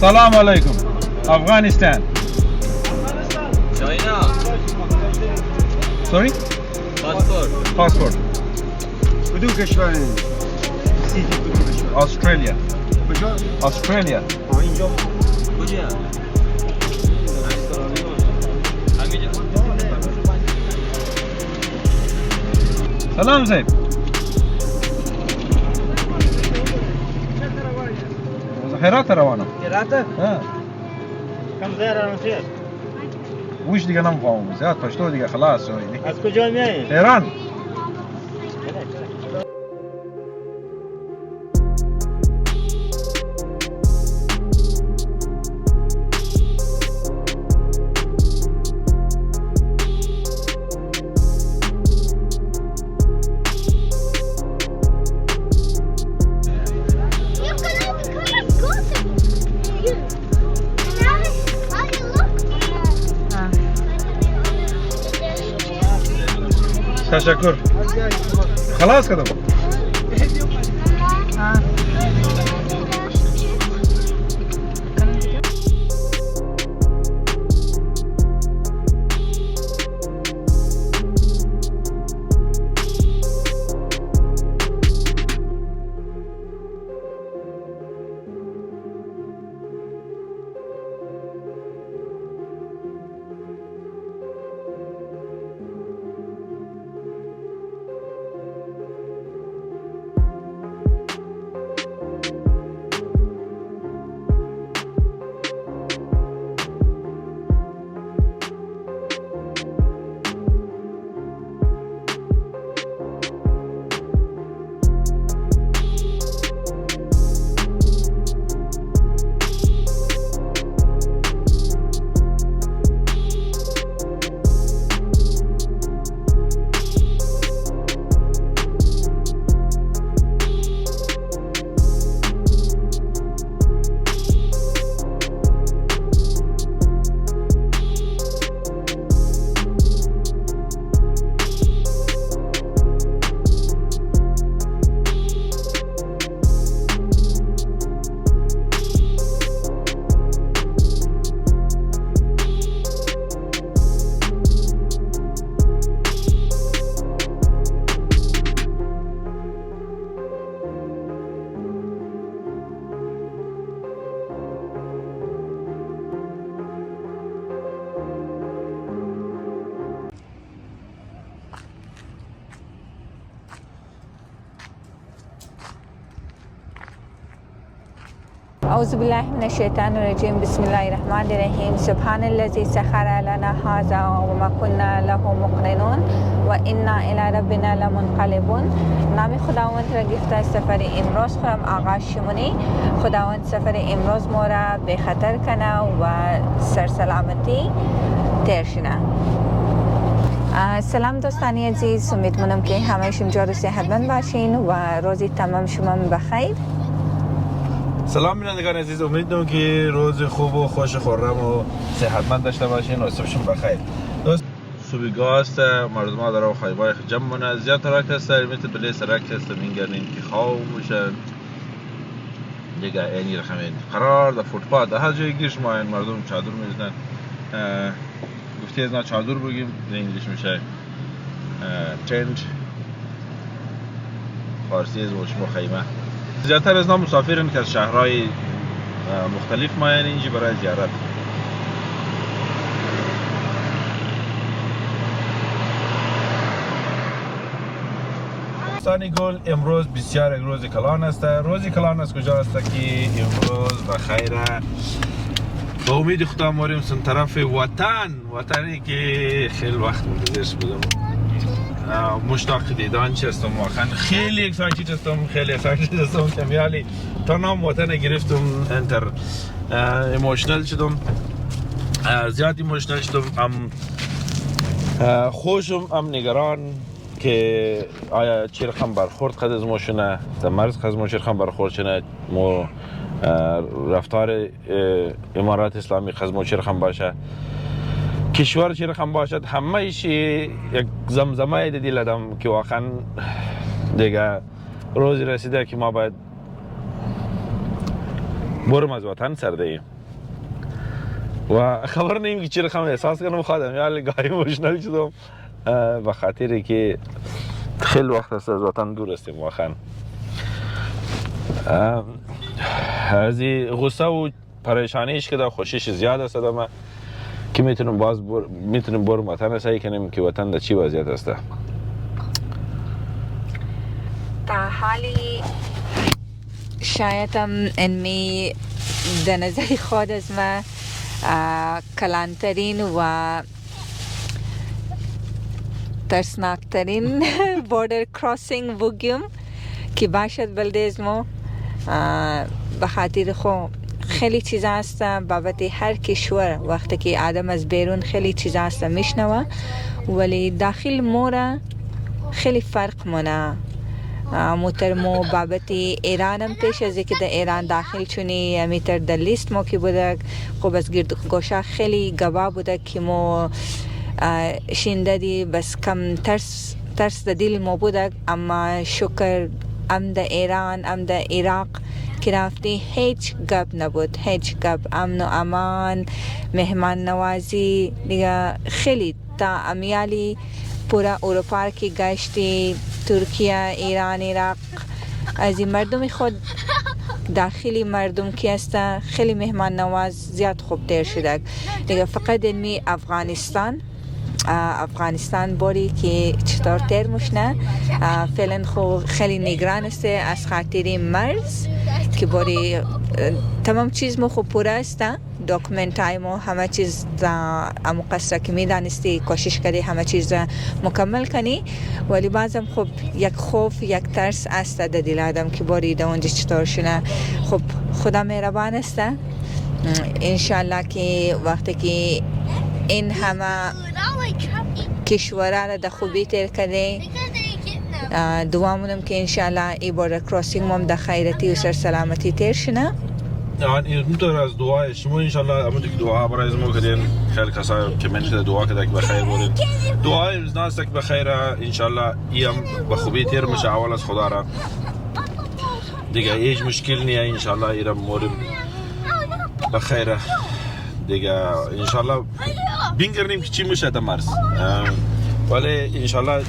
Salam alaikum. Afghanistan. China. Sorry? Passport. کدوم کشور سیتی کدوم کشور؟ Australia. کجا؟ Australia. اینجا کجا؟ Salam Zaid. هرات روانم. هراته؟ ها. کم زهر رانسیه؟ وش دیگه نمیفهمم. زیاد پشتو دیگه خلاص شد. از کجا میایی؟ تهران. تشکر. خلاص کردم. أعوذ بالله من الشيطان الرجيم بسم الله الرحمن الرحيم سبحان الذي سخر لنا هذا وما كنا له مقرنون وإنا إلى ربنا لمنقلبون. نام خداوند را گفته سفر امروز خورم آغاز شمونی. خداوند سفر امروز ما را به خطر کنه و سرسلامتی تیر شنه. سلام دوستانی عزیز، امیدوارم که همه شما جا و صحتمند باشین و روزی تمام شما بخیر. سلام بینندگان عزیز، امیدوارم که روز خوب و خوش و خرم و صحتمند داشته باشین و صبحشون بخیر. دوست صبحگاه است، مردم ها در خیابان جمع مونه، زیاد ترک است، میت بله سرک است، میگردین که خواب میشن دیگه اینی رقمین قرار در فوتپات در هر جای گیرش ما این مردم چادر میزنن. گفتی از نا چادر بگیم در انگلیش میشه تنت، فارسی از وشم خیمه. زیادتر از نام مسافرین که از شهرهای مختلف مایان اینجا برای زیارت. دوستانی گل، امروز بسیار روز کلان است. روز کلان است کجا است که امروز بخیره به امید خدا ماریم سن طرف وطنی که خیلی وقت منتظرش بودم. مشتاق دیدن هستم، واقعا خیلی اکسایتد هستم، که میالی تا نام وطن گرفتم انتر ایموشنال شدم، زیاد ایموشنال شدم، خوشم، نگران که آیا چی رقم برخورد قد از ما شنه، در مرز قد از ما چی رقم برخورد شنه، مو رفتار امارات اسلامی قد از ما چی رقم باشه، کشور چی رقم باشد، همه ایش یک زمزمه دیدی لدم که واقعا دیگه روزی رسیده که ما باید برم از وطن سرده ایم و خبر نیم که چی رقم احساس کنم خواهدم یا گاهی مشنوی شدم به خاطری که خیلی وقت است از وطن دور استیم واقعا. از غصه و پریشانیش که در خوشیش زیاد است ما که میتونیم برم وطن سعی کنیم که وطن در چی وضعیت است. در حالی شاید هم انمی در نظر خود از ما کلانترین و ترسناکترین بوردر کراسینگ بگیم که باشد بلده از ما به خاطر خود خیلی چیز هست بابت هر کشور. وقتی که آدم از بیرون خیلی چیز هست میشنوه ولی داخل مورا خیلی فرق مونه. موترمو بابت ایرانم پیش از که در ایران داخل چونی امیتر در لیست ما که بوده خب از گرد گوشه خیلی گواه بوده که ما شینده دی بس کم ترس در دل ما بوده. اما شکر ام در ایران ام در عراق که رفتی هیچ گپ نبود، هیچ گپ، امن و امان، مهمان نوازی دیگه خیلی تا امیالی پورا اروپا که گشتی ترکیه، ایران، عراق از این مردم خود داخلی مردم که هسته خیلی مهمان نواز زیاد خوب تیر شده دیگه. فقط می افغانستان باری که چطور تیر مشنه فعلا خو خیلی نگران است از خاطر مرز که باری تمام چیز ما خوب پوره است، داکومنت های ما همه چیز امو قصر که می دانستی کوشش کردی همه چیز مکمل کنی ولی بازم خب یک خوف یک ترس است در دل آدم که باری در اونجا چطور شنه. خب خدا مهربان است انشالله که وقتی که این همه کشورها را در خوبی تیر کرده دوامونم که انشالله ای بورد کراسینگ هم در خیرتی و سر سلامتی تیر شنه. اینطور از دعای شما انشالله همون دیگه دعا برای ما کردین خیلی کسایی که من شده دعا کرده که بخیر بودین دعای ناست که بخیر انشالله ایم به خوبی تیر میشه اول از خدا را دیگه هیچ مشکل نیه انشالله ایرم موریم بخیر دیگه انشالله بینگرنیم که چی میشه در مرز ولی انشالله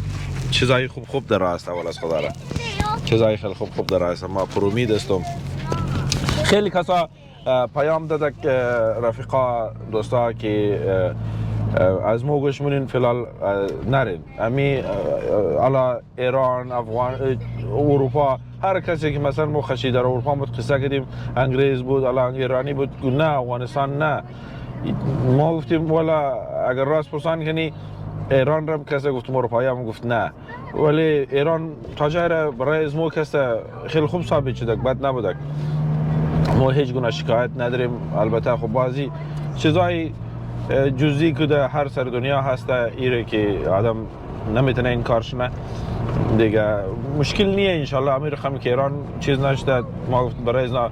چیزای خوب در است اول از خدا را چیزای خیلی خوب در است. ما پرومید استم خیلی کسا پیام داده که رفیقا دوستا که از ما گوش مونین فلال نرین امی علا ایران افغان اروپا هر کسی که مثلا ما خشی در اروپا متقصه کردیم انگریز بود علا ایرانی بود نه افغانستان نه ما گفتیم والا اگر راست پرسان کنی ایران را کسی گفتم اروپایی هم گفت نه ولی ایران تاجر برای از ما کسی خیلی خوب ثابت شده بد نبوده ما هیچ گونه شکایت نداریم. البته خب بعضی چیزای جزئی که در هر سر دنیا هست ایره که آدم نمیتونه این کارش نه دیگه مشکل نیه انشالله امیر رقم که ایران چیز نشده ما برای ازنا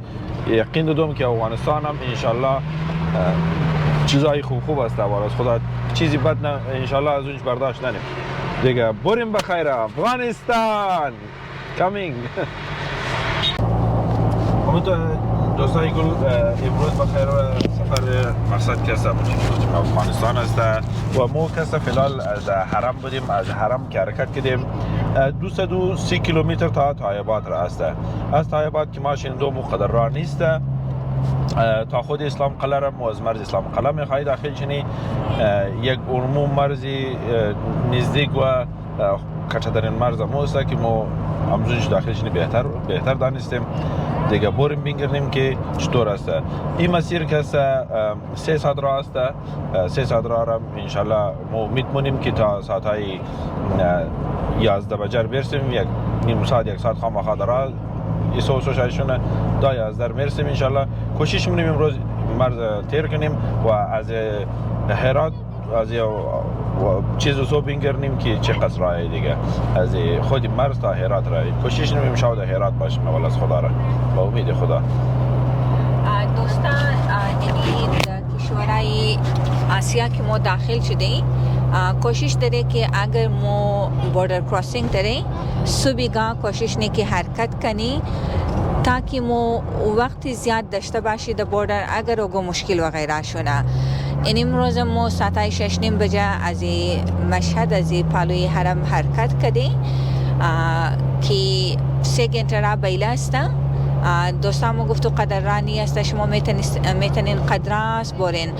یقین دادم که افغانستان هم انشالله چیزای خوب است اول از خدا چیزی بد نه انشالله از اونش برداشت ننیم دیگه. بریم بخیر افغانستان کامینگ. دوستای گل امروز بخیر سفر مقصد که است افغانستان است و ما کسا فعلا از حرم بودیم از حرم که حرکت کردیم 230 کیلومتر تا تایبات را است. از تایبات که ماشین دو مقدر راه نیست تا خود اسلام قلعه را از مرز اسلام قلعه میخواهی داخل شنی یک عموم مرزی نزدیک و کچترین مرز موست که ما همزونش داخل شنی بهتر دانستیم دیگه. بریم بینگرنیم که چطور است این مسیر که است 3 ساعت راه است 3 ساعت راه را انشالله ما میتونیم که تا ساعت های 11 بجر برسیم یک نیم ساعت یک ساعت خواهم در راه ایسا و سوشایشون دا 11 میرسیم انشالله. کوشش میکنیم امروز مرز تیر کنیم و از هرات از چیز رو بینگرنیم که چه قصر راه دیگه از خود مرز تا هرات راه کوشش نمیم شاید هرات باشیم اول از خدا را با امید خدا. دوستان این کشورهای آسیا که ما داخل شدیم کوشش داره که اگر ما بوردر کراسینگ داره صبحگاه کوشش نه که حرکت کنی تا که مو وقت زیاد داشته باشی در بوردر اگر اوگو مشکل و غیره شونه. این امروز مو ساعت 6:30 بجه از مشهد از پالوی حرم حرکت کردیم که 3 گنته را بیله است. دوستامو گفتو قدرانی است، شما میتونین قدراس برین،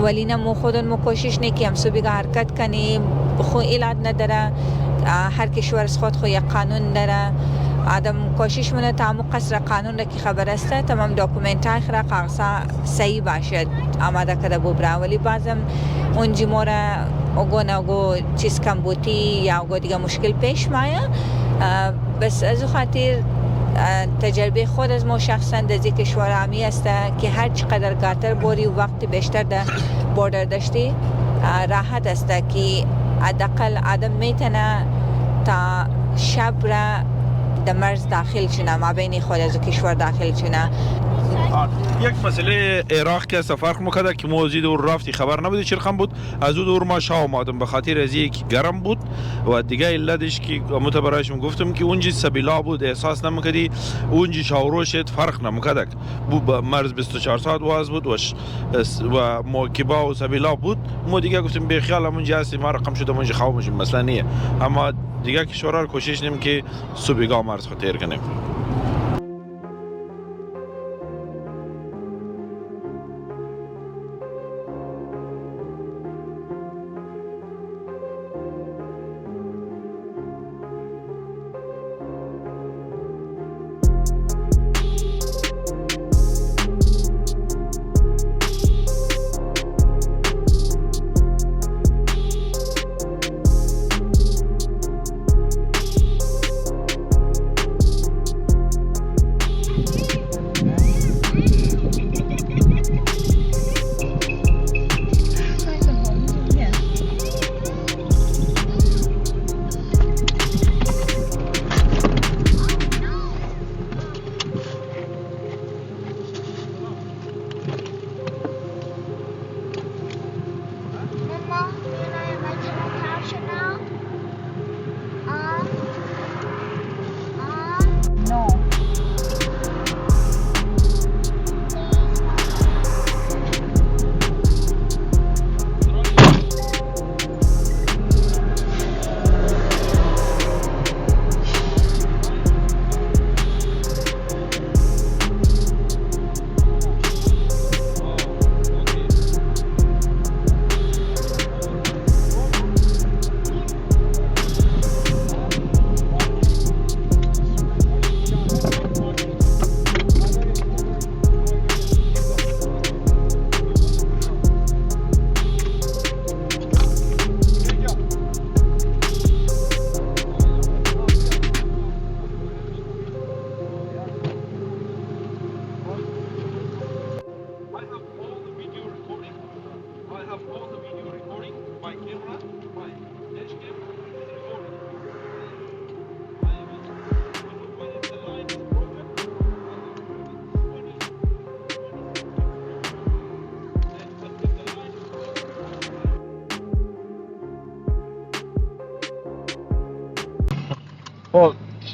ولی نه مو خودمون کوشش نکنیم هم صبح حرکت کنیم. خو ایلاد نداره، هر کشور از خود خو یک قانون داره. آدم کوشش منه تا مو قصر قانون را که خبر است تمام داکومنت های خرا قاقصا صحیح باشد آماده کرده ببره، ولی بعضم اونجی مورا اوگو چیز کم بوتی یا اوگو دیگه مشکل پیش مایه. بس از خاطر تجربه خود از ما شخصا در کشور همی است که هر چقدر گاتر بوری و وقت بیشتر در بوردر داشتی راحت است که حداقل آدم میتونه تا شب را در مرز داخل شونه، ما بین خود از کشور داخل شونه. یک مسئله عراق که سفر مکرد که موزید و رفتی خبر نبودی چرخم بود، از او دور ما شاه آمدم به خاطر از یک گرم بود و دیگه علتش که متبرایشم گفتم که اونجی سبیلا بود، احساس نمیکردی اونجی شاوروشت فرق نمیکرد. مرز 24 ساعت واز بود و موکبا و سبیلا بود. ما دیگه گفتم به خیال اونجا هستی ما رقم شده اونجا خواب میشیم مثلا نیه، اما دیگه کشورها کوشش نیم که صبحگاه مرز خطیر کنیم.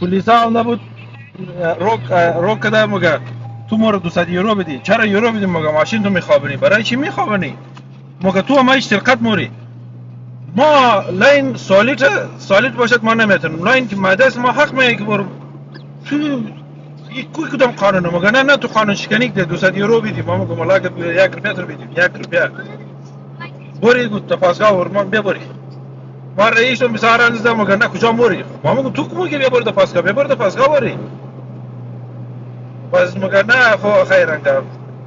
پلیسا هم نبود روک کده مگه تو ما رو 200 یورو بدی. چرا یورو بدی؟ مگه ماشین تو میخوابونی. برای چی میخوابونی؟ مگه تو همه سرقت موری. ما لاین سالیت باشد ما نمیتونیم. لاین که مدرس ما حق میگه که برو تو کوی کدام قانونه. مگه نه تو قانون شکنی که 200 یورو بدی. ما مگه ملاقات 1 روپیه تو بدیم 1 روپیه. بری گفت تفاسگاه ورمان ببری. ما رئیس رو بسیار نزدم مگر نه کجا موری. ما میگم تو کمو که ببر دفاسگاه بری. باز مگر نه خو خیر انگار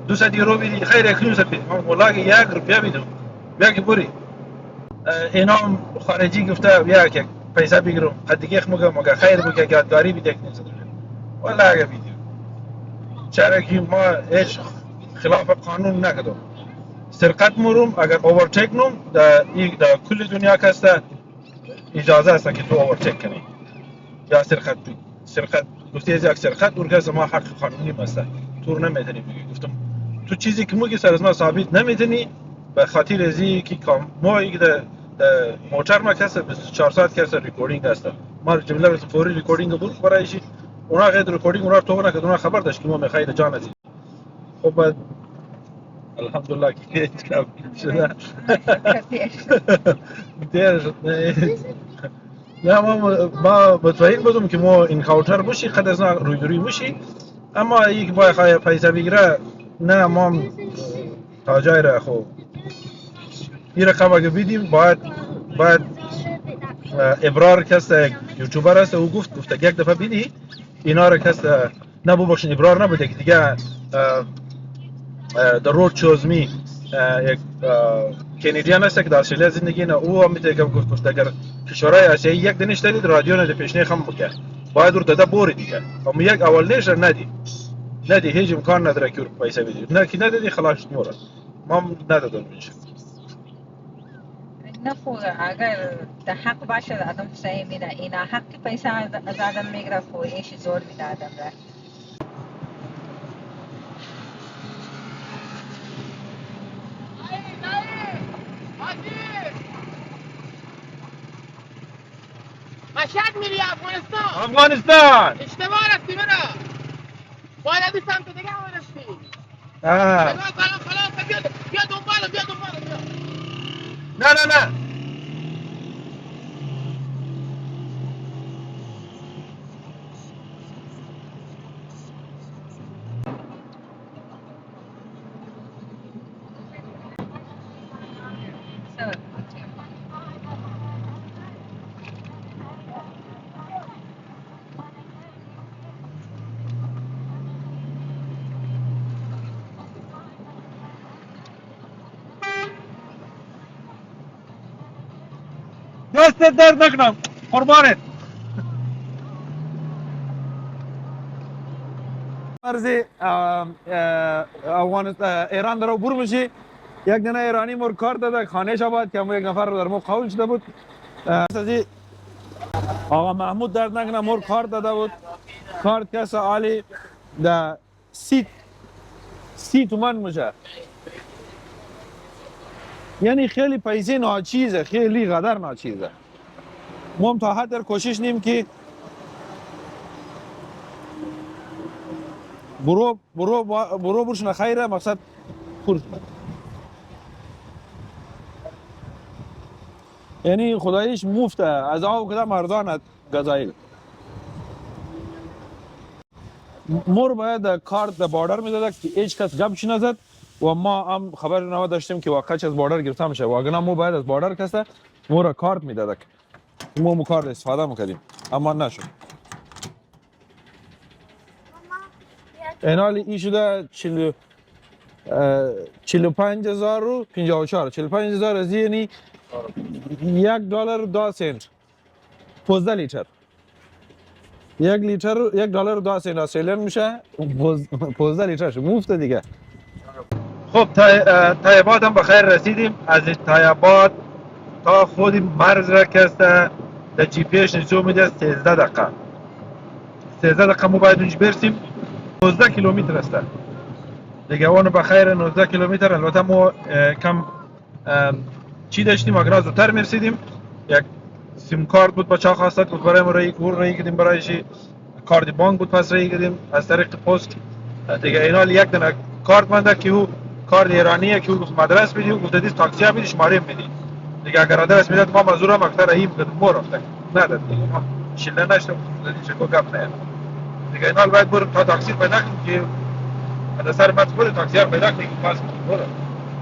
200 یورو بدی خیر 1 بدی. ما ملاقات 1 روپیه بدیم. بیا که بری. اینا خارجی گفته بیا که پیسه بگیرم. دیگه مگر خیر بود که یادگاری بده کنید. والله اگه بدیم. چرا که ما هیچ خلاف قانون نکردم. سرقت مورم اگر اوورتیک نم در کل دنیا کسته اجازه است که تو اوورتیک کنی یا سرقت گفتی از یک سرقت ورگز ما حق قانونی مسته تو نمیتونی بگی. گفتم تو چیزی که موگی سر از ما ثابت نمیتونی به خاطر ازی که ما یک در موتر ما کسته 24 ساعت کسته ریکوردینگ هسته. ما جمله فوری ریکوردینگ بود برایشی اونا قید ریکوردینگ اونا رو تو نکرد، اونا خبر داشت که ما میخواید جان عزیز. خب بعد الحمدلله که هیچ کم شده دیر شد. نه ما مطمئن بودم که ما انکاونتر باشی قد از روی باشی، اما یک بای خواهی پیسه بگیره نه ما تا جای را خوب این رقم اگه بیدیم باید ابرار کس یوتیوبر است او گفت یک دفعه بیدی اینا را کس نه ببخشید ابرار نبوده که دیگه در رود چوزمی یک کانادین است که در استرالیا زندگی نه او هم میگه گفت اگر کشورهای آسیایی یک دنیش دارید رادیو نه پیشنهاد خم بکنه باید رو داده بوری دیگه اما یک اول نشر ندی هیچ امکان نداره که پیسه بدی نه که ندادی خلاص موره ما ندادم میشه نه خو اگر در حق باشه آدم صحیح میده اینا حق پیسه از آدم میگیره خو ایش زور میده آدم را مشهد میری افغانستان اشتباه رستی برا باید ادی سمت دیگه هم رستی خلاص بیا دنبالم نه دستت درد نکنم قربانت مرزی افغانستان ایران در عبور میشی یک دنه ایرانی مور کار داده خانهش آباد که یک نفر رو در مو قول شده بود آقا محمود درد نکنه مور کار داده بود کارت کس عالی در 30 تومن میشه یعنی خیلی پیسه ناچیزه خیلی قدر ناچیزه ما هم تا حد در کوشش نیم که برو برشن خیره مقصد خورد یعنی خدایش مفته از آب کده مردان گزایل مور باید کارت در باردر میداده که هیچ کس گپش نزد و ما هم خبر نوا داشتیم که واقعا از باردر گرفته میشه و اگر ما باید از باردر کسته مور کارت میداده ما کارت استفاده میکردیم اما نشد اینالی این شده 45,000 و 54 45,000 از یعنی $1.10 15 لیتر $1.10 استرالیان میشه 15 لیترش مفته دیگه خب طیبات هم بخیر رسیدیم از طیبات تا خود مرز را کسته در جی پی ایش نشون میده 13 دقیقه ما باید اونج برسیم 19 کیلومتر است دیگه وانو بخیر 19 کیلومتر البته ما کم چی داشتیم اگر از زودتر میرسیدیم یک سیم کارت بود بچه ها خواستد بود برای ما رایی کردیم برایشی کارت بانک بود پس رایی کردیم از طریق پست دیگه اینال یک دنه کارت منده که او کارت ایرانیه که او گفت مدرس بدی و گفت دیدی تاکسی ها بیدی شماره بدی دیگه اگر آدرس میداد ما مزور هم اکتر ایم کدیم ما رفته نداد دیگه ما شله نشتم دیدی چه گفت نه دیگه اینال باید برم تا تاکسی پیدا کنیم که در سر مت بریم تاکسی ها پیدا کنیم پاس برم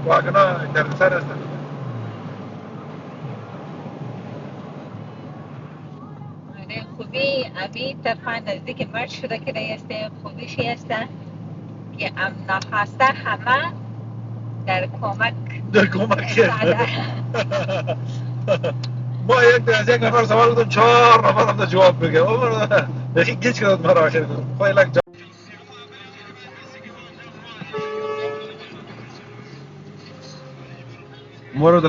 و اگر نه در سر است خوبی ابی طرفا نزدیک مرد شده که رایسته خوبیش هسته که ام نخواسته همه در کمک ما از یک نفر سوال کردم 4 نفر هم جواب بگه بخی گیج کردن مرا آخر کردم خواهی لک مورد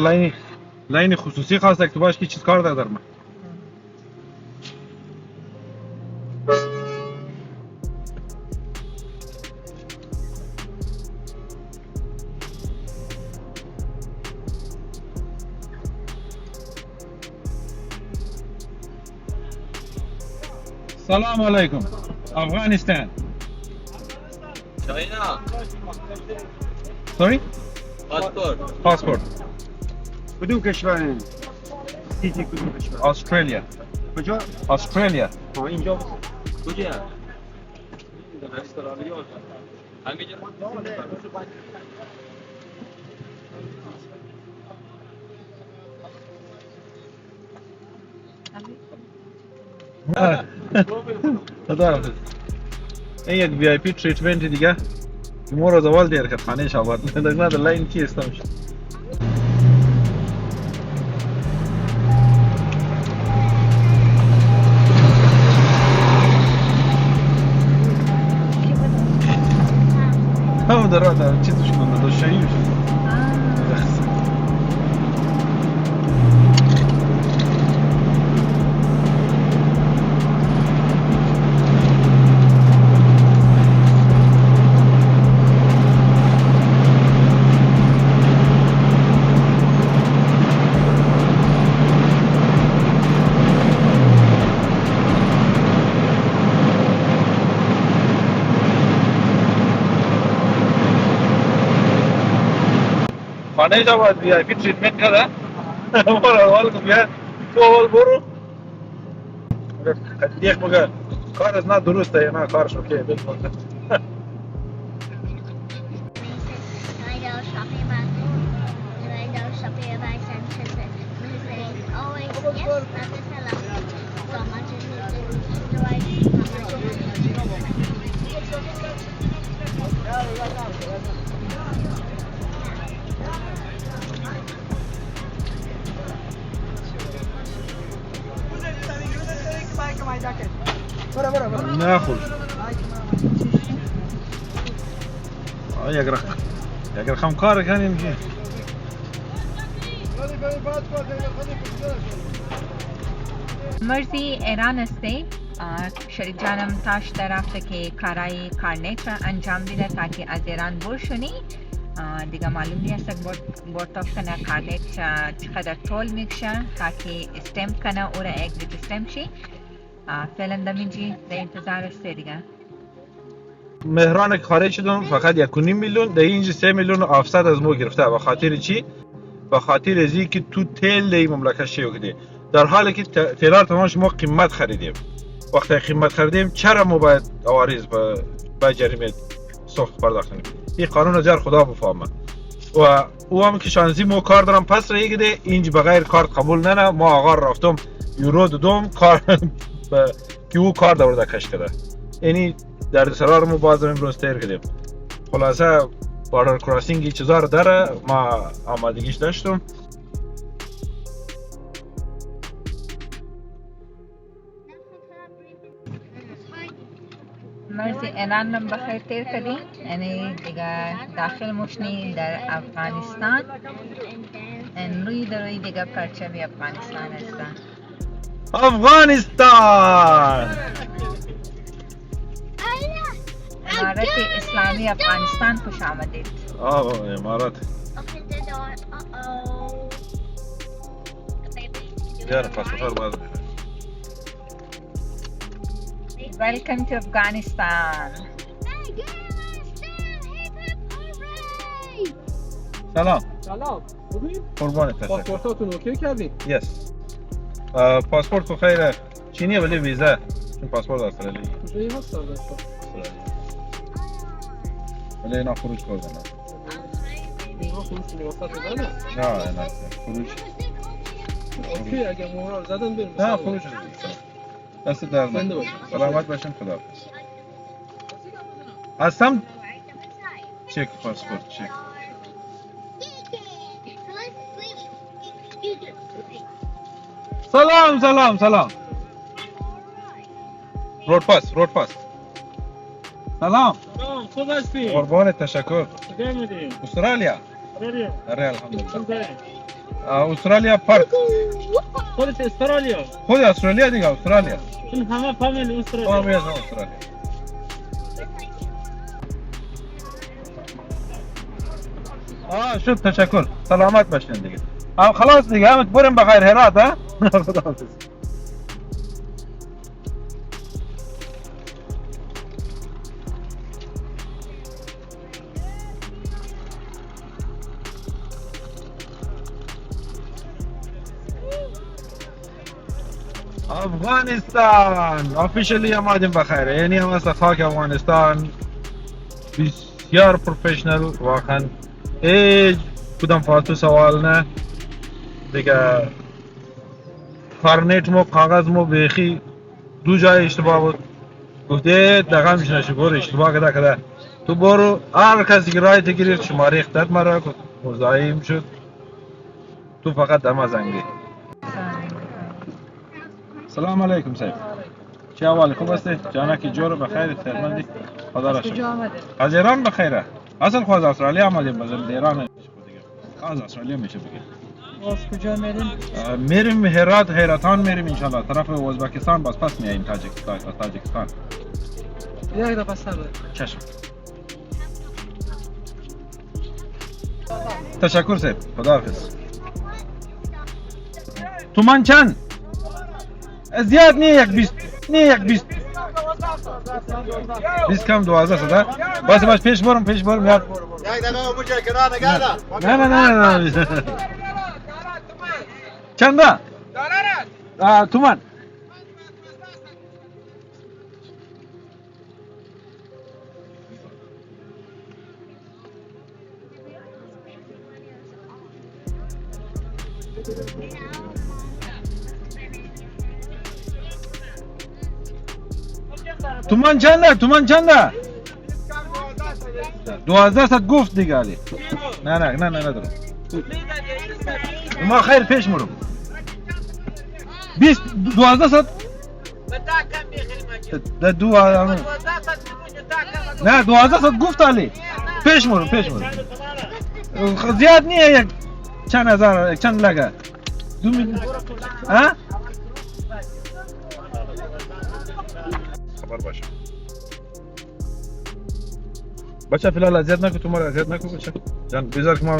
لاین خصوصی خواسته که تو باش که چیز کار داره در من سلام علیکم Afghanistan. China. Sorry? Passport. Passport. کدوم کشورین؟ سیتی کدوم کشور؟ Australia. کجا؟ Australia. اینجا کجا؟ استرالیا. همینجا. خدا حافظ. این یک وی آی پی تریتمنت دیگه ما رو زوال دیر کرد خانه شاباد نه در لاین کی استمش هم در راه چی توش کنه دو شایی میشه خانه شاباد وی آی پی تریتمنت کرده ما رو اول بیا تو اول برو دیگه مگه کارت نه درسته یا نه کارش اوکی بالکل ناخذ یک رقم کار کنیم يمشي مرزی ایران هستی شریک جانم تاش رفته که کارای کارنیت انجام دیده تاکه از ایران برشونی دیگه معلوم نیست بورتاف کنه کارنیت چقدر طول میکشه تاکه استمپ کنه او را اگزیت استمپ شی فعلا دمینجی در انتظار است دیگه مهران که خارج شدم فقط 1.5 میلیون در اینجا 3 میلیون آفست از ما گرفته به خاطر چی؟ به خاطر از اینکه تو تیل در این مملکت شیو کردی در حالی که تیلار تمامش ما قیمت خریدیم وقتی قیمت خریدیم چرا ما باید عوارض به جریمه سخت پرداخت کنیم این قانون جر خدا بفهمه و او هم که شانسی ما کار دارم پس رایی گده اینج بغیر کارت قبول نه ما آقا رفتم یورو دادم کار که او کار دورده کش کرده یعنی در سرار ما باز امروز تیر کردیم خلاصه بارر کراسینگ چیزا رو داره ما آمادگیش داشتم مرسی ایران رو بخیر تیر کردی یعنی دیگه داخل مشنی در افغانستان روی در روی دیگه پرچمی افغانستان هستن افغانستان امارت اسلامی افغانستان خوش آمدید امارات بیار پاسپورت باز Welcome to Afghanistan. سلام سلام خوبی؟ قربانت تشکر پاسپورتاتون اوکی کردین؟ یس پاسپورت کو خیره چینیه ولی ویزا چون پاسپورت استرالیایی ویزا هست داشت ولی اینا خروج کردن اینا خروج نیواسط دادن؟ نه خروج اوکی اگه مهر رو زدن بریم نه خروج دست در نکنه سلامت باشین خدا هستم چک پاسپورت چک سلام رود پاس سلام خوب هستی؟ قربانت تشکر کجا میدی؟ استرالیا استرالیا اره الحمدلله کجایی؟ استرالیا پارک خودت استرالیا؟ خود استرالیا دیگه استرالیا این همه فامیل استرالیا؟ فامیل هم استرالیا شد تشکر سلامت باشین دیگه خلاص دیگه همت بریم بخیر هرات ها خدا حافظ افغانستان آفیشلی آمدیم بخیر. یعنی هم از خاک افغانستان بسیار پروفشنل واقعا. هیچ کدام فالتو سوال نه دیگه. کارنیت مو کاغذ مو بیخی دو جای اشتباه بود. گفته دقیقا میشه شکر اشتباه کده تو برو هر کسی که رایت گیرید شماره اختت مرا مزاحم شد تو فقط دم زنگی. سلام علیکم سید. چه احوالی؟ خوب هستی؟ جانکی جور بخیر خیرمندی؟ خدا را شکر. از ایران بخیره. اصل خود از استرالیا آمدیم بازم ایران از استرالیا میشه بگیم. از کجا میرین؟ میریم هراتان میریم انشالله طرف ازبکستان باز پس میاییم تاجیکستان. یک دقیقه صبر. چشم. تشکر سید. خداحافظ. تومان چند؟ زیاد نه یک 20 نه یک 20 20 کم 12 صدا. باش پیش برم یاد. یک دقیقه مشکرانه گرده. نه چنده؟ تومان. تومان چنده؟ 12 صد گفت دیگه علی. نه ندارم. ما خیر پیش مرم. 20 12 صد ده دو نه 12 صد گفت علی. پیش مرم. زیاد نیه یک چند هزار چند لگه 2 میلیون. ها؟ خبر باشه. بچه فعلا اذیت نکن. تو ما اذیت نکن بچه جان. بذار که ما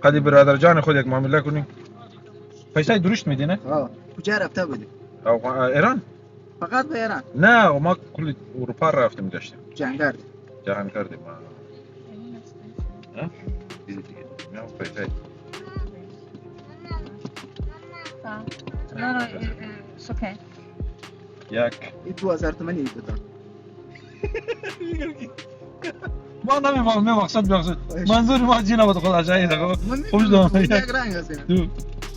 قدی برادر جان خود یک معامله کنیم. پیسه درشت میدی نه؟ کجا رفته بودی؟ ایران؟ فقط به ایران؟ نه ما کل اروپا رفتیم گشتیم. جهان کردیم. ها؟ دیگه میام پیسه. No, it's okay. یک این 2000 تومانی دادم. ما نمیفهمم مقصد منظور ما چی نبود خدا شاید خوش دارم. یک رنگ هستیم. 2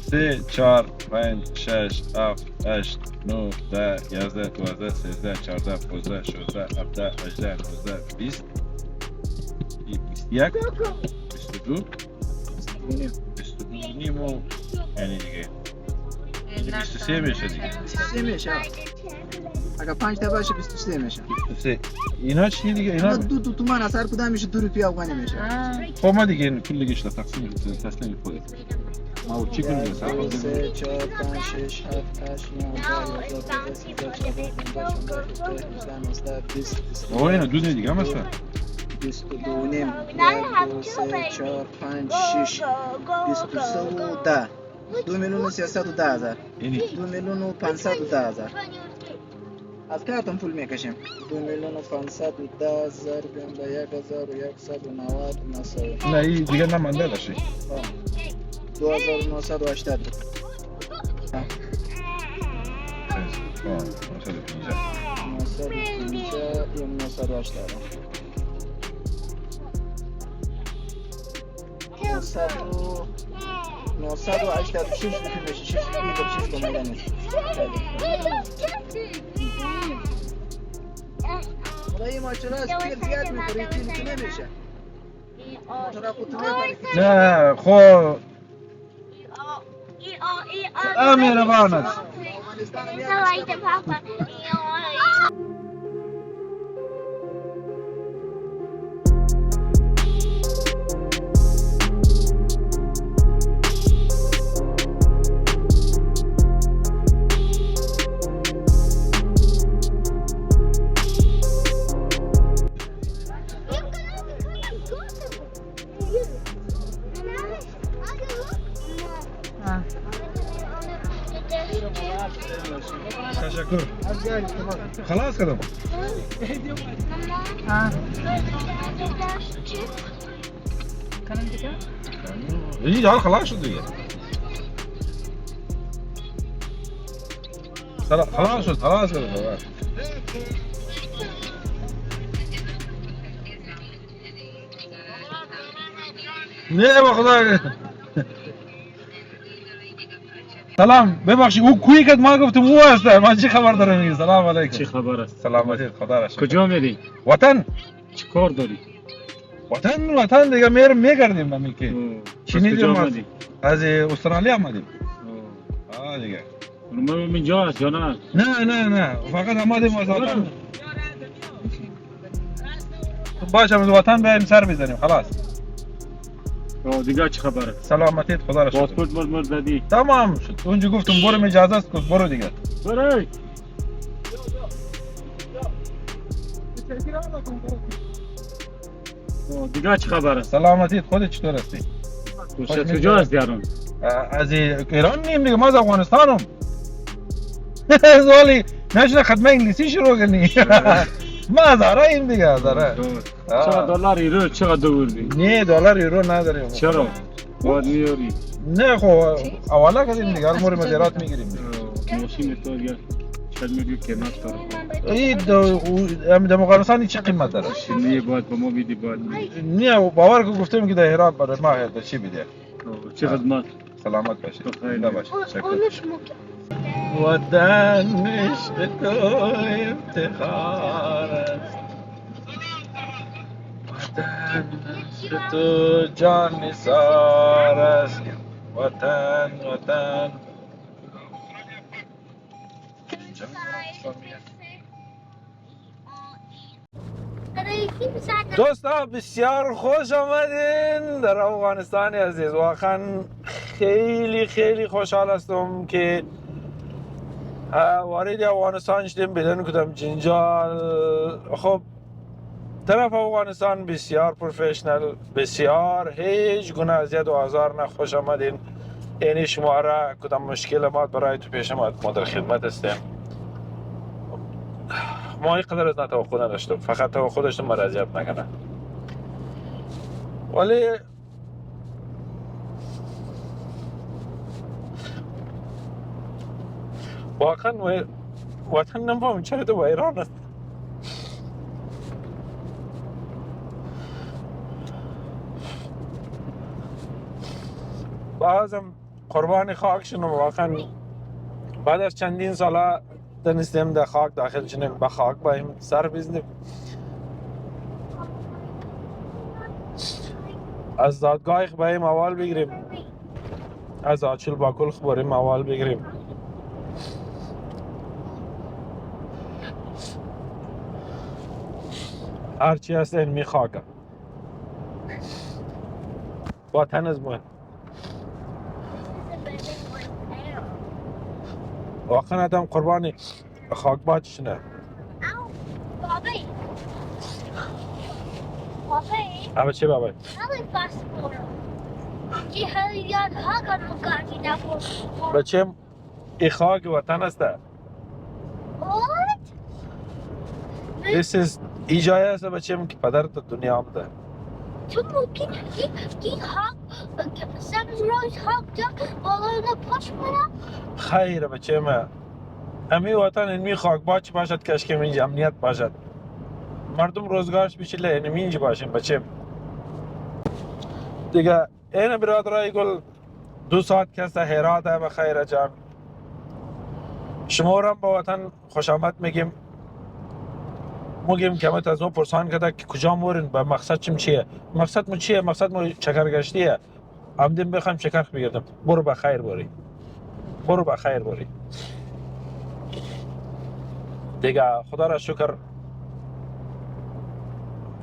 3 4 5 6 7 8 9 10 11 12 13 14 15 16 17 18 19 20 21 22 22 یعنی دیگه 23 میشه دیگه. 23 میشه. اگه 5 تا باشه 23 میشه. 23 اینا چی دیگه؟ اینا دو تومان از هر کدام میشه 2 روپیه افغانی میشه. خب ما دیگه کلش تقسیم خودت. ما چی کنیم مثلا 3 4 5 6 7 8 9 10 او اینا دو دیگه هم هستن. 22 نیم 3 4 5 6 23 2 میلیون و 310 هزار. یعنی 2 میلیون و 510 هزار. از کارتم پول میکشیم. 2 میلیون و 510 هزار بیان به 1190 مساوی. نه این دیگه نمانده داشتی. 2980. 986 میشه 6 تومانی نیست. خدای ما چرا از پیر زیاد میخوری تیم نمیشه. نه خب مهربان است. تشکر. خلاص کردم. این حال خلاص شد دیگه. خلاص شد خلاص شد نه با خدا سلام ببخشید اون کویی که ما گفتم او هسته من چی خبر دارم میگه سلام علیکم چه خبر است؟ سلامتی خدا را شکر کجا میری؟ وطن چه کار داری؟ وطن دیگه میگردیم ما میگه شنیدیم ما آمدی؟ از استرالیا آمدیم دیگه ما اینجا هست یا نه؟ نه فقط آمدیم از وطن باشه از وطن بریم سر بزنیم خلاص دیگه چه خبر است؟ سلامتی خدا را شکر پاسپورت مرمر زدی؟ تمام شد اونجا گفتم برو اجازه است گفت برو دیگه برای دیگه چه خبر است؟ سلامتی خودت چطور هستی کجا هستی الان؟ از ایران نیم دیگه ما از افغانستانم زالی نشنه خدمه انگلیسی شروع کنی ما از ایم دیگه از چقدر دلار ایرو چقدر دوردی؟ نه دلار ایرو نداریم چرا؟ باید میاری؟ نه خب اولا کردیم دیگه مور مدیرات میگیریم ماشین تو یا چند میلیون قیمت داره؟ این در افغانستان چه قیمت داره؟ شنیه باید با ما بیدی باید نه باور که گفتیم که در ایران برای ما چی بیده چه خدمت؟ سلامت باشید بخیر باشید وطن عشق تو افتخار است وطن عشق تو جان نثار است وطن دوستان بسیار خوش آمدین در افغانستان عزیز واقعا خیلی خوشحال هستم که وارد افغانستان شدیم بدون کدام جنجال خب طرف افغانستان بسیار پروفشنل بسیار هیچ گونه اذیت و آزار نه خوش آمدین یعنی شما را کدام مشکل ما برای تو پیش ما در خدمت هستیم ما اینقدر از توقع نداشتم فقط توقع داشتم ما را اذیت نکنه ولی واقعا وطن نمیفهم چرا تو با ایران است بازم قربان خاک شنم واقعا بعد از چندین ساله دانستیم در خاک داخل شنیم به خاک بایم سر بزنیم از دادگاه بایم اول بگیریم از آچل باکل بریم اول بگیریم هرچی هست این می خاکه وطن از مهم واقعا آدم قربانی خاک باتش نه اما چه بابای؟ بچه این خاک وطن است این جای است بچه که پدر تو دنیا آمده تو ممکن این خاک سبز خاک بالای پاش برم خیر بچه ما امی وطن اینمی خاک باچ باشد که اشکم اینجا امنیت باشد مردم روزگارش بیشله اینمی اینجا باشیم بچه دیگه این برادرای گل 2 ساعت کسته هرات به خیر جان شما را با وطن خوش آمد میگیم که همت از ما پرسان کرده که کجا مورین به مقصد چیه مقصد مو چیه مقصد مو چکرگشتیه عمدیم بخوایم چکرخ بگردم برو به خیر بری دیگه خدا را شکر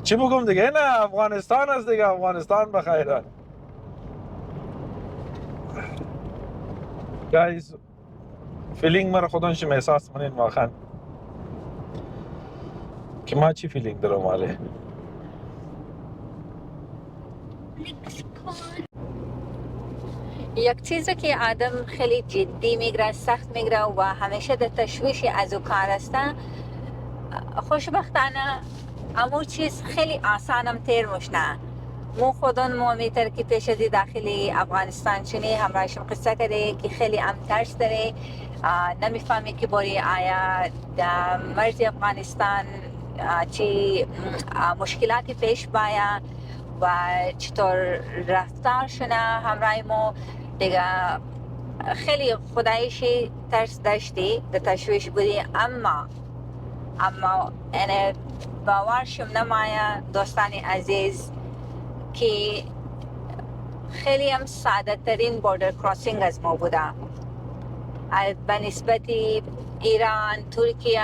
چی بگم دیگه نه افغانستان است دیگه افغانستان بخیر گایز فیلینگ مرا خودانشم احساس منین واقعا که ما چی فیلینگ دارم حاله یک چیزی که آدم خیلی جدی میگیره سخت میگیره و همیشه در تشویش از او کار است خوشبختانه امو چیز خیلی آسانم تیر مشنه مو خودمون ما می ترکی پیش از داخلی افغانستان چنی همراهشون قصه کرده که خیلی هم ترس داره، نمیفهمی که باری آیا در مرز افغانستان چی مشکلاتی پیش باید و چطور رفتار شونه همراه ما دیگه. خیلی خدایشی ترس داشتی در تشویش بودی، اما اینه باورشم نمایه دوستانی عزیز که خیلی هم ساده ترین بوردر کراسینگ از ما بوده به نسبت ایران، ترکیه،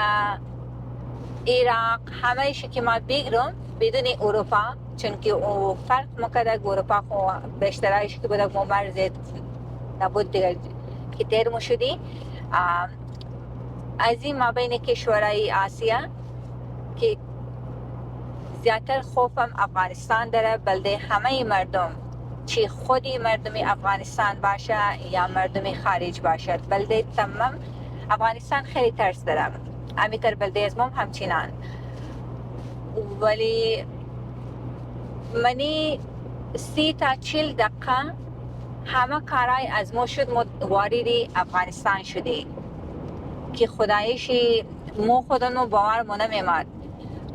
عراق، همه ایشی که ما بگیرم بدون اروپا، چون که او فرق مکده اروپا خو بیشترایش که بوده مرز نبود دیگه که تیر مو شدی. از این ما بین کشورهای آسیا که زیادتر خوفم افغانستان داره، بلده همه مردم چی خودی مردمی افغانستان باشه یا مردمی خارج باشد، بلده تمام افغانستان خیلی ترس داره. امیتر بلده از ما همچنان، ولی منی 30 تا 40 دقیقه همه کارای از ما شد واردی افغانستان شدی که خدایشی مو خودمون باور مو نمیمد.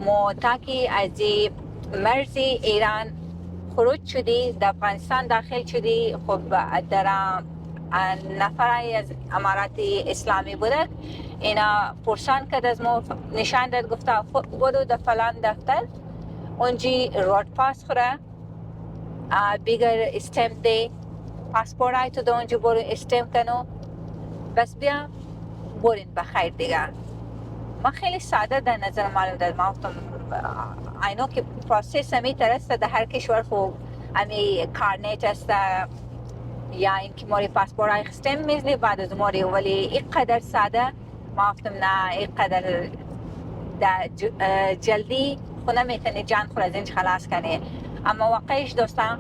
مو تاکی از مرز ایران خروج شدی در افغانستان داخل شدی، خب در نفرای از امارات اسلامی بوده، اینا پرسان کرد از ما، نشان داد گفته برو در فلان دفتر اونجی رود پاس خوره بگر استمپ ده، پاسپورت های تو ده اونجی برو استمپ کنو بس بیا برین بخیر دیگه. ما خیلی ساده در نظر معلوم داد، ما گفتم اینو که پروسس همی ترسته در هر کشور خوب همی کارنیت است یا اینکه موری پاسپورت های استمپ میزنی بعد از موری، ولی این قدر ساده ما گفتم نه، این قدر جلدی خونه میتونی جان خود از اینج خلاص کنی. اما واقعیش دوستان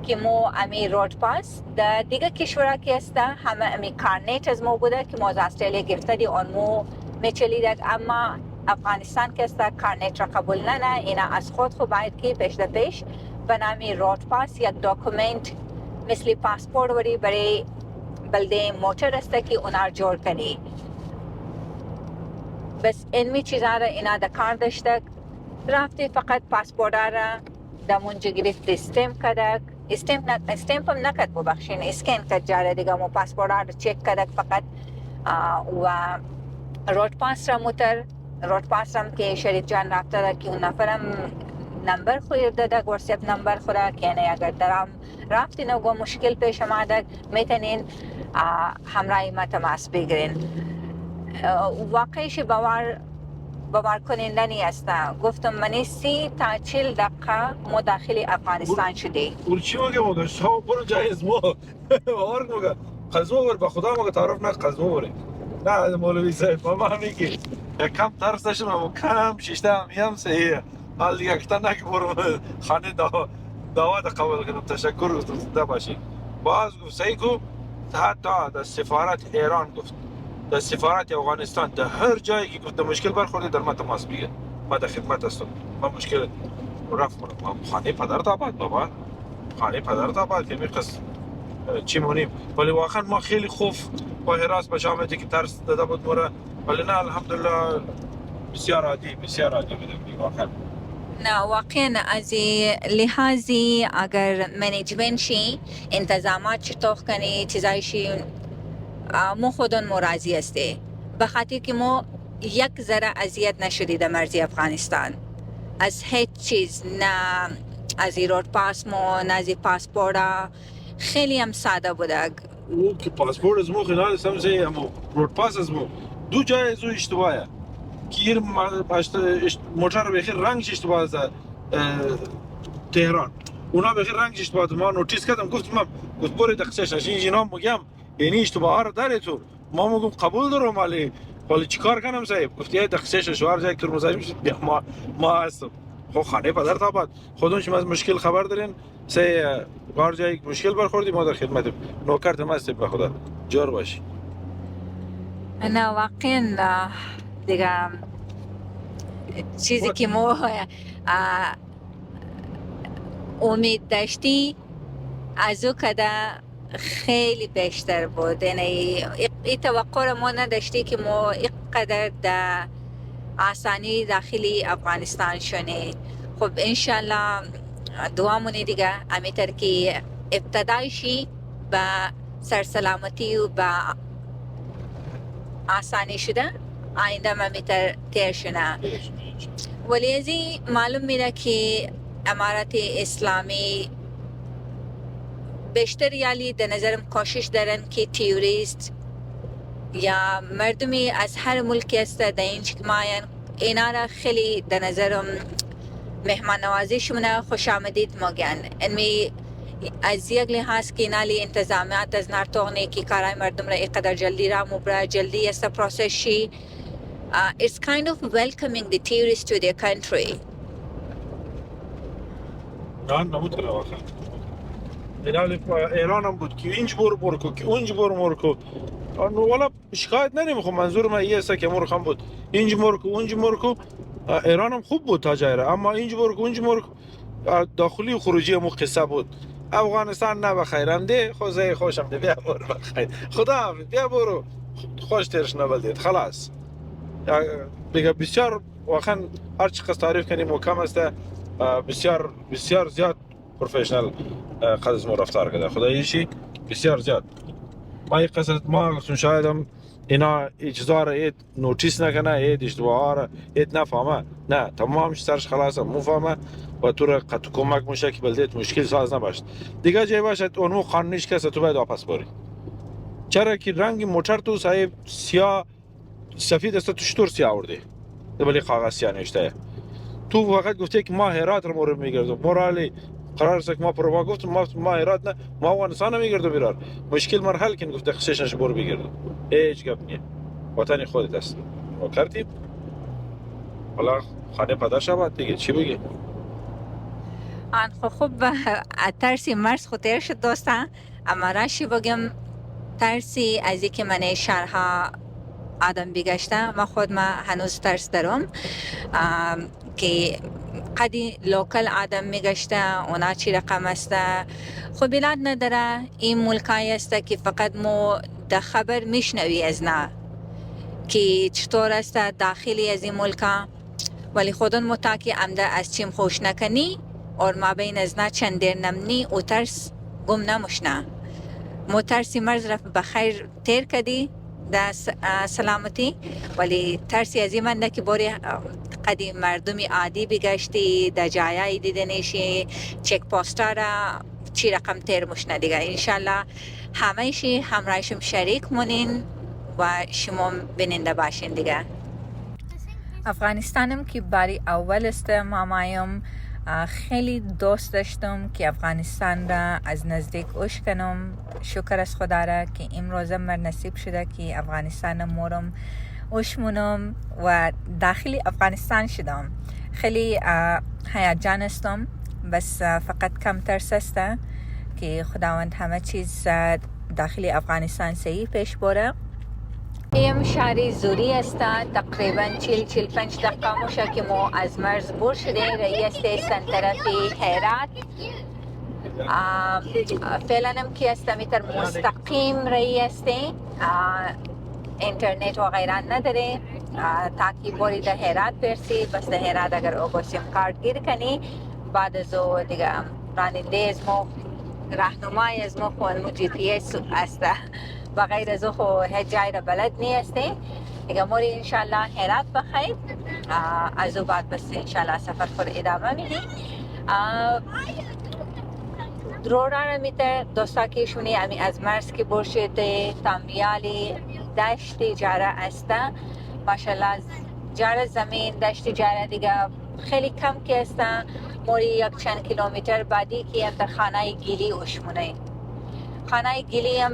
که مو امی رود پاس در دیگه کشورها که است همه امی کارنیت از مو بوده که مو از استرالیا گرفته دی اون مو میچلیدک، اما افغانستان که است کارنیت را قبول نه، اینا از خود باید که پیش به نامی رود پاس یک داکومنت مثل پاسپورت وری برای بلده موتر است که اونا جور کنی. بس اینمی چیزا را اینا در کار داشته، رفتی فقط پاسپورت را در منجا گرفت استمپ کدک، استمپ هم نکد ببخشین، اسکن کد جاره دیگه مو پاسپورت را چک کدک فقط. و رود پاس را موتر رود پاس را که شریف جان رفته دا که اون نفرم نمبر خویر داده، واتساپ نمبر خوره که نه اگر درام رفتی نگو مشکل پیش آمده میتونین همراهی ما تماس بگیرین. واقعیش باور کنندنی است. گفتم منی 30 تا 40 دقیقه مداخل افغانستان شدی. چی مگه مگه شما برو جایز ما باور مگه قزمو بر به خدا مگه تعارف نه قزمو بره نه مولوی صاحب ما میگی یک کم ترس داشتم کم شیشته هم صحیح حال دیگه کتا نه که برو خانه دعوت قبول کنم تشکر گفته باشی. باز گفت صحیح کو حتی در سفارت ایران گفت در سفارت افغانستان در هر جایی که گفت مشکل برخورده در ما تماس بگیر، ما در خدمت هستم. ما مشکل رفت کنم خانه پدرت آباد بابا، خانه پدرت آباد که میقص چی مونیم. ولی واقعا ما خیلی خوف و حراس به شامتی که ترس داده بود مورا، ولی نه الحمدلله بسیار عادی بودم واقعا. نه واقعا از لحاظی اگر منیجمنت شی انتظامات چطور کنی چیزایشی مو خودون راضی هستی، به خاطر که ما یک ذره اذیت نشدی در مرز افغانستان از هیچ چیز، نه از رود پاس مو نه از پاسپورت، خیلی هم ساده بوده. او که پاسپورت از مو خیلی سمزه امو رود پاس از مو دو جای از او اشتباهه که موتر بخیر رنگش اشتباه از تهران، اونا بخیر رنگش اشتباه. ما نوتیس کردم گفتم گفت برای دقیقش نشین جنام مگم یعنی اشتباه ها رو داره تو، ما میگم قبول دارم ولی چیکار کنم صاحب؟ گفت یه دقیقش شوهر جای ترمزای میشه ما هستم. خب خانه پدرت آباد خودون شما از مشکل خبر دارین سه بار جای مشکل برخوردی ما در خدمتیم، نوکرتم هستیم به خدا جار باشی. نه واقعا دیگه چیزی که ما امید داشتی از او کده خیلی بیشتر بود. یعنی این توقع را ما نداشتی که ما اینقدر در آسانی داخلی افغانستان شونه. خب انشالله دعامونه دیگه امیتر که ابتدایشی به سرسلامتی و به آسانی شده، آینده امیتر تیر شده. ولی از این معلوم میره که امارت اسلامی بیشتر یالی در نظرم کوشش دارن که تیوریست یا مردمی از هر ملکی است در اینج که ماین اینا را خیلی در نظرم مهمان نوازیشونه خوش آمدید موگن. انمی از یک لحاظ که نالی انتظامات از نارتوغنی که کارای مردم را اینقدر جلدی را مبرا جلدی است پروسس شی. It's kind of welcoming the tourists to their country. نه نمیتونه واقعا. ایران هم بود که اینج برو کو که اونج برو کو. والا شکایت نمیخوام، منظور من این است که مرخم بود اینج مرکو اونج مرکو. ایران هم خوب بود تا جایره، اما اینج برو اونج مرکو داخلی و خروجی مو قصه بود. افغانستان نه بخیرم ده خوزه خوشم ده بیا برو بخیر خدا حافظ بیا برو خوش ترش نبلدید خلاص. دیگه بسیار واقعا هر چقدر تعریف کنیم و کم است. بسیار بسیار زیاد پروفشنال قدس ما رفتار کرده خداییشی بسیار زیاد. ما یک قصد ما شاید هم اینا اجزا را اید نوتیس نکنه، اید اشتباه را اید نفهمه، نه تمامش سرش خلاصه مفهمه و تو را قد کمک میشه که بلدیت مشکل ساز نباشد. دیگه جای باشد اونو قانونیش کسه تو باید واپس بری. چرا که رنگ موتر تو صاحب سیاه سفید است، تو چطور سیاه آورده؟ ولی کاغذ سیاه نوشته. تو وقت گفته که ما هرات رو مورد میگردم، مورالی قرار است که ما پروا گفتم ما هرات نه ما افغانستان میگردم بیرار. مشکل مرحل کن گفته خشش برو بگردم. هیچ گپ نیست. وطن خودت است. ما کردیم. حالا خانه پدر شود دیگه چی بگی؟ آن خوب ترسی مرز خود تیر شد دوستان. اما راشی بگم ترسی از اینکه من شهرها آدم بگشته و خود ما هنوز ترس دارم که قدی لوکل آدم میگشته اونا چی رقم است. خب بلاد نداره این ملکایی است که فقط ما در خبر میشنوی از نه که چطور است داخلی از این ملکا، ولی خودن متاکی عمده از چیم خوش نکنی اور ما بین از نه چندیر نمنی او ترس گم نموشنه. مو ترسی مرز رفت بخیر تیر کدی در سلامتی، ولی ترسی از این منده که باری قدیم مردمی عادی بگشتی در جایایی دیدنشی چک پاستا را چی رقم تیر مشنه دیگه. انشالله همه شی همراهشم شریک مونین و شما بیننده باشین دیگه. افغانستانم که باری اول است مامایم خیلی دوست داشتم که افغانستان را از نزدیک اوش کنم. شکر از خدا را که امروز مر نصیب شده که افغانستان مورم اوش مونم و داخلی افغانستان شدم. خیلی هیجان استم، بس فقط کم ترس است که خداوند همه چیز داخلی افغانستان صحیح پیش بره. این شهری زوری است، تقریبا 40-45 دقیقه موشه که ما از مرز بور شده رئیس سنترفی هرات. فعلا هم که است میتر مستقیم رئیس اینترنت و غیره نداره تاکی بوری در هرات برسی. بس در هرات اگر او سیم کارت گیر کنی بعد از او دیگه راننده از ما راهنمای از ما خون جی پی اس است و غیر از او خو هیچ جای را بلد نیستی دیگه. موری انشالله هرات بخیر از او بعد بس انشالله سفر خور ادامه میدی. درورا میتر دوستا که شونی امی از مرز که برشید تنبیالی دشت جاره است ماشالله. جاره زمین دشت جاره دیگه خیلی کم که است. موری یک چند کیلومتر بعدی که هم در خانه گیلی اوشمونه. خانه گیلی هم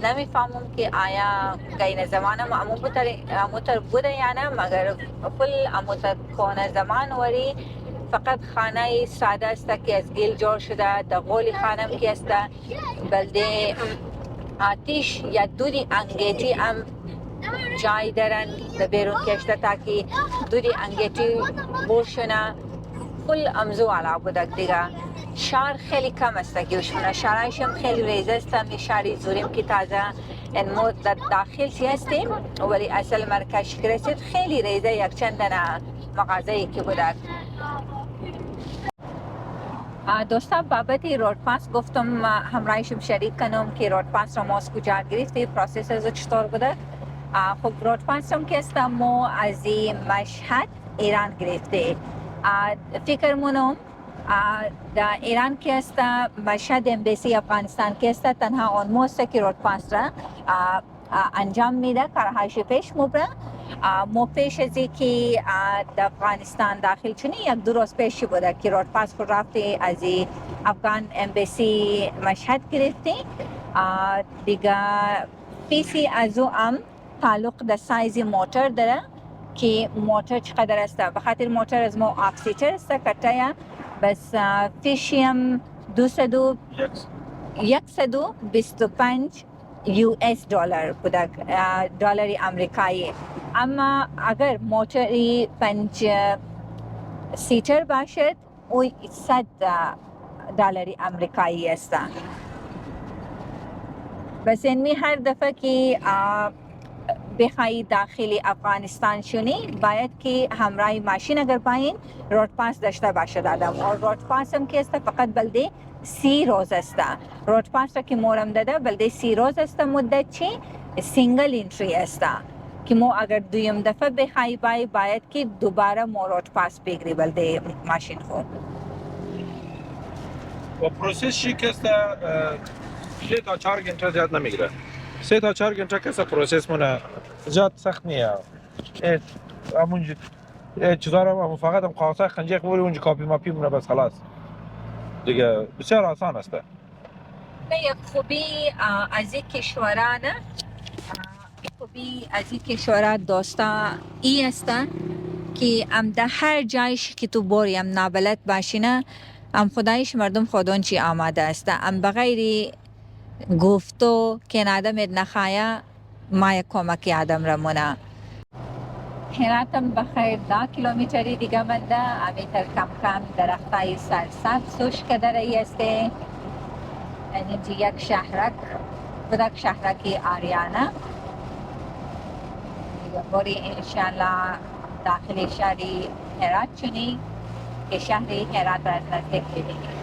نمیفهمم که آیا گین زمان هم اموتر بوده یا نه، مگر فل اموتر کونه زمان وری فقط خانه ساده است که از گیل جور شده. در قولی خانم که است بلده آتیش یا دودی انگیتی هم جای دارن در بیرون کشته تا که دودی انگیتی بوشونه. فول امزو علا بودک دیگه. شهر خیلی کم است گوشمونه، شهرش هم خیلی ریزه است. می شهری زوریم که تازه ما در داخل هستیم ولی اصل مرکز که رسید خیلی ریزه، یک چند مغازه‌ای که بودک. دوستا بابت رود پاس گفتم همراهشم شریک کنم که رود پاس را ما از کجا گرفته، پروسس از چطور بوده. خب رود پاس هم که است ما از مشهد ایران گرفته. فکر مونم در ایران که است مشهد امبسی افغانستان که است تنها آن موست که رود پاس را انجام میده کارهایش پیش مبره. ما پیش از که در افغانستان داخل چونی یک دو روز پیشی بوده که رود پاس خود رفته از افغان امبسی مشهد گرفته دیگه. پیسی از او هم تعلق در سایز موتور داره که موتور چقدر است. بخاطر موتور از ما آفسیتر است کتایا بس فیشی هم 125 US دلار بوده، دلار امریکایی. اما اگر موتوری 5 سیتر باشد او 100 دلار امریکایی است. بس اینمی هر دفعه که بخوایی داخلی افغانستان شونی باید که همراه ماشین اگر باین رود پاس داشته باشد آدم. اور رود پاس هم که است فقط بلده 30 روز است. رود پاس را که مورم داده بلده 30 روز است مدت چی سینگل انتری است که ما اگر دویم دفعه بخوایی باید که دوباره ما رود پاس بگیری بلده ماشین خود. و پروسس چی که است 3 تا 4 گنته زیاد نمیگیره. 3 تا 4 گنته که پروسس مونه زیاد سخت نیه. همونجا چیزا رو فقط هم قاطع خنجر بوری اونجا کاپی ماپی مونه بس خلاص دیگه. بسیار آسان است. نه یک خوبی از این کشورانه خوبی از این کشورها دوستا ای است که ام در هر جایش که تو بوری ام نابلد باشینه ام خدایش مردم خودون چی آماده است. ام بغیر گفتو که آدم نخواهی ما یک کمکی آدم رمونه. هراتم بخیر 10 کیلومتری دیگه منده. امیتر کم کم درختای سرسبز سوش که در ای است. اینجا یک شهرک بودک شهرکی آریانه دیگه بوری انشالله داخل شهری هرات چونی که شهری هرات را از نزدیک ببینید.